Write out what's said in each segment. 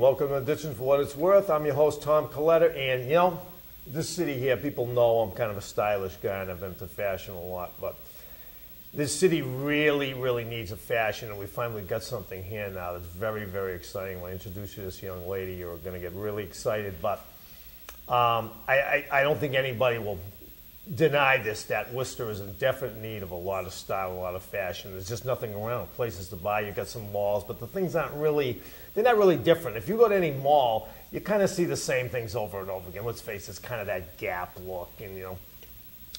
Welcome to Audition for What It's Worth. I'm your host, Tom Coletta, and you know, this city here, people know I'm kind of a stylish guy and I've been into fashion a lot, but this city really, really needs a fashion, and we finally got something here now that's very, very exciting. When I introduce you to this young lady, you're going to get really excited, but I don't think anybody will deny this, that Worcester is in definite need of a lot of style, a lot of fashion. There's just nothing around, places to buy. You've got some malls, but the things aren't really, they're not really different. If you go to any mall, you kind of see the same things over and over again. Let's face it, it's kind of that Gap look, and you know,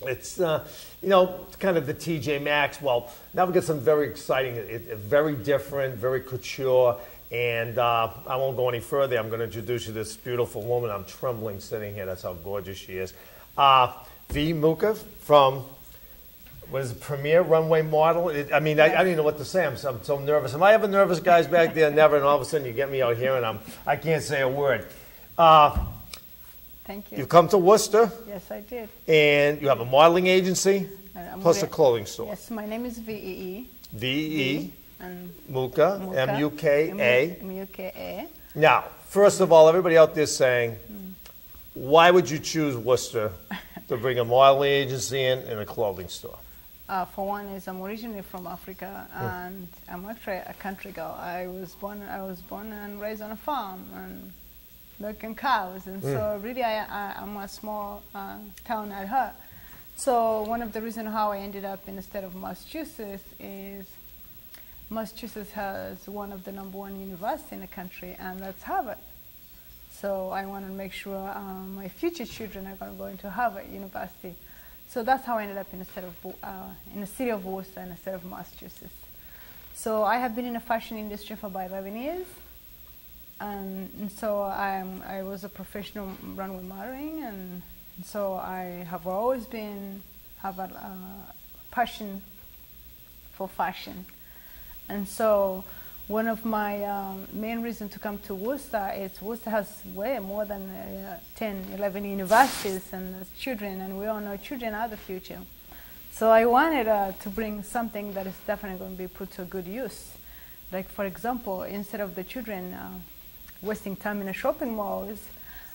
it's kind of the TJ Maxx. Well, now we got some very exciting, very different, very couture, and I won't go any further. I'm going to introduce you to this beautiful woman. I'm trembling sitting here. That's how gorgeous she is. V. Muka from, what is it, Premier Runway Model? I don't even know what to say. I'm so nervous. Am I ever nervous, guys, back there? Never. And all of a sudden you get me out here and I can't say a word. Thank you. You come to Worcester. Yes, I did. And you have a modeling agency plus a clothing store. Yes, my name is V-E-E. V-E-E. And Muka, M-U-K-A. M-U-K-A. Now, first of all, everybody out there saying, why would you choose Worcester to bring a modeling agency in and a clothing store? For one, I'm originally from Africa, and I'm actually a country girl. I was born and raised on a farm and milking cows, and so really I'm a small town at heart. So one of the reasons how I ended up in the state of Massachusetts is Massachusetts has one of the #1 universities in the country, and that's Harvard. So I want to make sure my future children are going to go into Harvard University. So that's how I ended up in the city of Worcester in the state of Massachusetts. So I have been in the fashion industry for about 11 years. And so I was a professional runway modeling, and so I have always have a passion for fashion. And so one of my main reasons to come to Worcester is Worcester has way more than 10, 11 universities and children, and we all know children are the future. So I wanted to bring something that is definitely going to be put to good use. Like, for example, instead of the children wasting time in the shopping malls,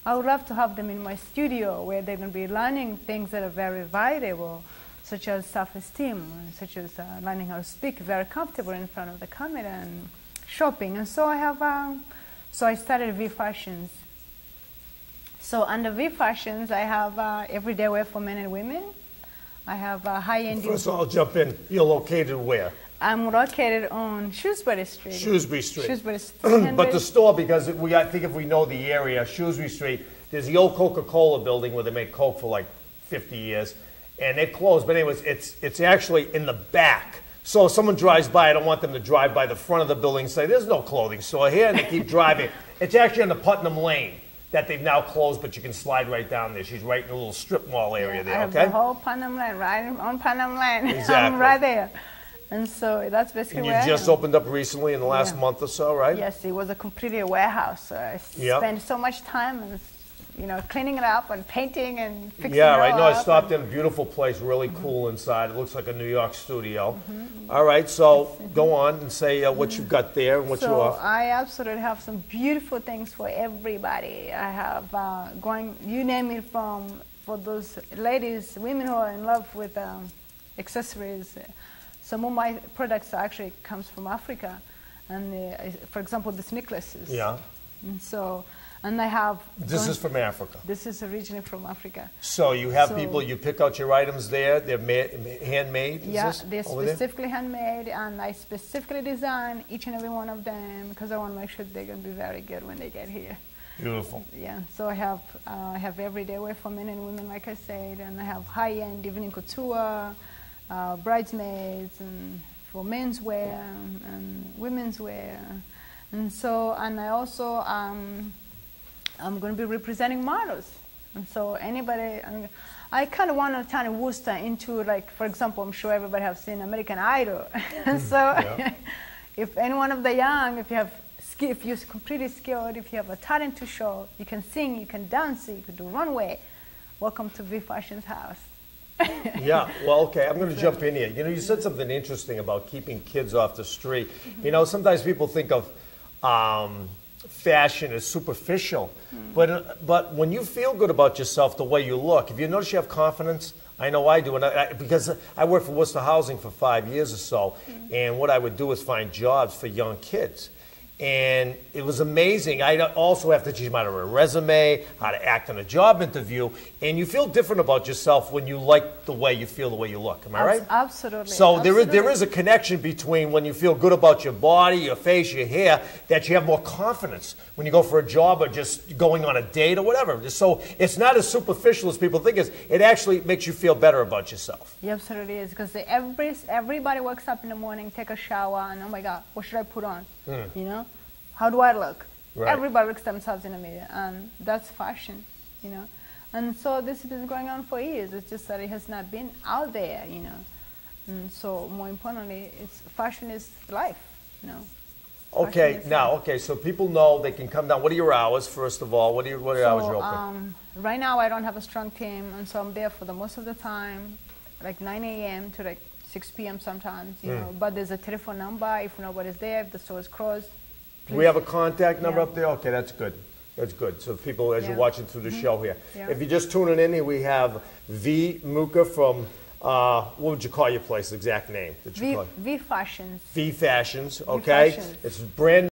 I would love to have them in my studio where they're going to be learning things that are very valuable, such as self-esteem, such as learning how to speak very comfortable in front of the camera and shopping. And so I started V Fashions. So under V Fashions, I have everyday wear for men and women. I have high-end. First of all, I'll jump in. You're located where? I'm located on Shrewsbury Street. Shrewsbury Street. Shrewsbury Street. But the store, because I think if we know the area, Shrewsbury Street, there's the old Coca-Cola building where they make Coke for like 50 years, and it closed. But anyways, it's actually in the back. So if someone drives by, I don't want them to drive by the front of the building and say, there's no clothing store here, and they keep driving. It's actually on the Putnam Lane that they've now closed, but you can slide right down there. She's right in a little strip mall area there, okay? I have the whole Putnam Lane, right on Putnam Lane. Exactly. I'm right there. And so that's basically where I am. And you just opened up recently in the last month or so, right? Yes, it was completely a warehouse. So I spent so much time and cleaning it up and painting and fixing it all right. No, I up. stopped in. Beautiful place, really cool inside. It looks like a New York studio. All right, so go on and say what you've got there and what you offer. So I absolutely have some beautiful things for everybody. I have you name it, for those ladies, women who are in love with accessories. Some of my products actually comes from Africa, and for example, these necklaces. Yeah. And I have. This is from Africa. This is originally from Africa. So you have people, you pick out your items there. They're handmade. Yeah, they're specifically handmade, and I specifically design each and every one of them because I want to make sure they're going to be very good when they get here. Beautiful. Yeah. So I have everyday wear for men and women, like I said, and I have high-end evening couture. Bridesmaids, and for men's wear and women's wear, and I also I'm going to be representing models, and so I kind of want to turn Worcester into, like, for example, I'm sure everybody have seen American Idol, and so if any one of the young, if you're completely skilled, if you have a talent to show, you can sing, you can dance, you can do runway, welcome to V Fashion's house. Yeah, well, okay, I'm going to jump in here. You know, you said something interesting about keeping kids off the street. You know, sometimes people think of fashion is superficial. But when you feel good about yourself, the way you look, if you notice you have confidence, I know I do, and because I worked for Worcester Housing for 5 years or so, and what I would do is find jobs for young kids. And it was amazing. I also have to teach them how to write a resume, how to act in a job interview, and you feel different about yourself when you like the way you feel, the way you look. Am I right? Absolutely. So absolutely. there is a connection between when you feel good about your body, your face, your hair, that you have more confidence when you go for a job or just going on a date or whatever. So it's not as superficial as people think it is. It actually makes you feel better about yourself. It absolutely is, because everybody wakes up in the morning, take a shower, and oh my God, what should I put on? You know, how do I look? Right. Everybody looks themselves in the mirror, and that's fashion, you know. And so this has been going on for years. It's just that it has not been out there, you know. And so more importantly, fashion is life, you know. Okay, so people know they can come down. What are your hours, first of all? What are your hours you're open? Right now I don't have a strong team, and so I'm there for the most of the time, like 9 a.m. to like 6 p.m. sometimes, you know. But there's a telephone number if nobody's there, if the store is closed. Do we have a contact number up there? Okay, that's good. That's good. So people, as you're watching through the show here, if you're just tuning in here, we have V. Muka from, what would you call your place, exact name? V Fashions. V Fashions, okay? Fashions. It's brand